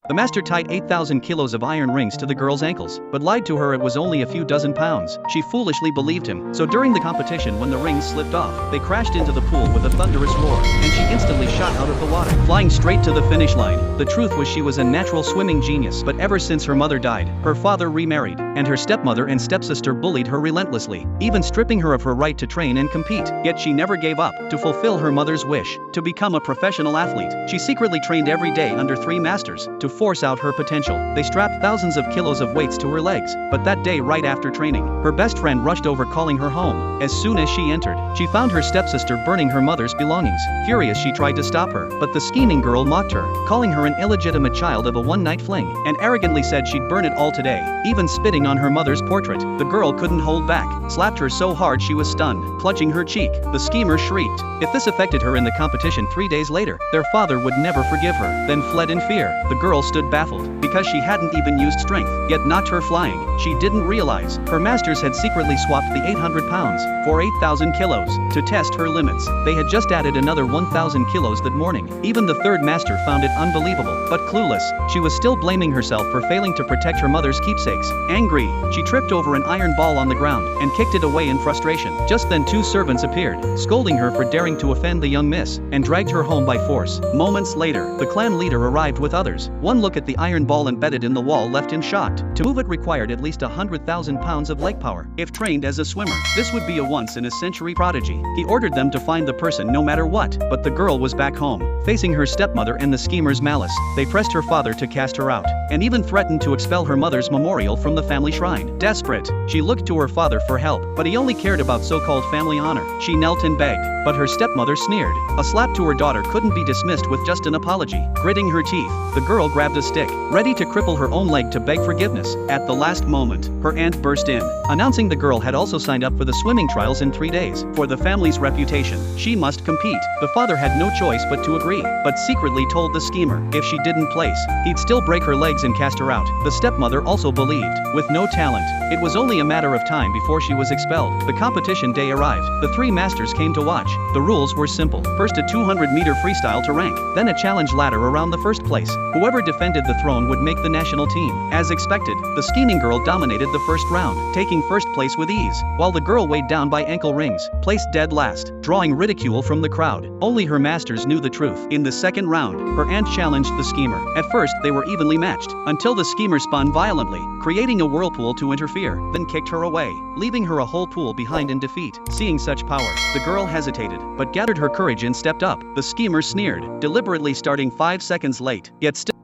The master tied 8,000 kilos of iron rings to the girl's ankles, but lied to her it was only a few dozen pounds. She foolishly believed him. So during the competition, when the rings slipped off, they crashed into the pool with a thunderous roar, and she instantly shot out of the water, flying straight to the finish line. The truth was she was a natural swimming genius, but ever since her mother died, her father remarried, and her stepmother and stepsister bullied her relentlessly, even stripping her of her right to train and compete. Yet she never gave up. To fulfill her mother's wish, to become a professional athlete, she secretly trained every day under 3 masters, to force out her potential. They strapped thousands of kilos of weights to her legs, but that day right after training, her best friend rushed over calling her home. As soon as she entered, she found her stepsister burning her mother's belongings. Furious, she tried to stop her, but the scheming girl mocked her, calling her an illegitimate child of a one-night fling, and arrogantly said she'd burn it all today, even spitting on her mother's portrait. The girl couldn't hold back, slapped her so hard she was stunned, clutching her cheek. The schemer shrieked. If this affected her in the competition 3 days later, their father would never forgive her, then fled in fear. The girl stood baffled, because she hadn't even used strength, yet knocked her flying. She didn't realize her masters had secretly swapped the 800 pounds for 8,000 kilos to test her limits. They had just added another 1,000 kilos that morning. Even the third master found it unbelievable, but clueless, she was still blaming herself for failing to protect her mother's keepsakes. Angry, she tripped over an iron ball on the ground and kicked it away in frustration. Just then 2 servants appeared, scolding her for daring to offend the young miss, and dragged her home by force. Moments later, the clan leader arrived with others. One look at the iron ball embedded in the wall left him shocked. To move it required at least 100,000 pounds of leg power. If trained as a swimmer, this would be a once-in-a-century prodigy. He ordered them to find the person no matter what, but the girl was back home, facing her stepmother and the schemer's malice. They pressed her father to cast her out, and even threatened to expel her mother's memorial from the family shrine. Desperate, she looked to her father for help, but he only cared about so-called family honor. She knelt and begged, but her stepmother sneered. A slap to her daughter couldn't be dismissed with just an apology. Gritting her teeth, the girl grabbed a stick, ready to cripple her own leg to beg forgiveness. At the last moment, her aunt burst in, announcing the girl had also signed up for the swimming trials in 3 days. For the family's reputation, she must compete. The father had no choice but to agree, but secretly told the schemer, if she didn't place, he'd still break her legs and cast her out. The stepmother also believed. With no talent, it was only a matter of time before she was expelled. The competition day arrived. The 3 masters came to watch. The rules were simple. First a 200-meter freestyle to rank, then a challenge ladder around the first place. Whoever defended the throne would make the national team. As expected, the scheming girl dominated the first round, taking first place with ease, while the girl weighed down by ankle rings, placed dead last, drawing ridicule from the crowd. Only her masters knew the truth. In the second round, her aunt challenged the schemer. At first, they were evenly matched, until the schemer spun violently, creating a whirlpool to interfere, then kicked her away, leaving her a whole pool behind in defeat. Seeing such power, the girl hesitated, but gathered her courage and stepped up. The schemer sneered, deliberately starting 5 seconds late, yet still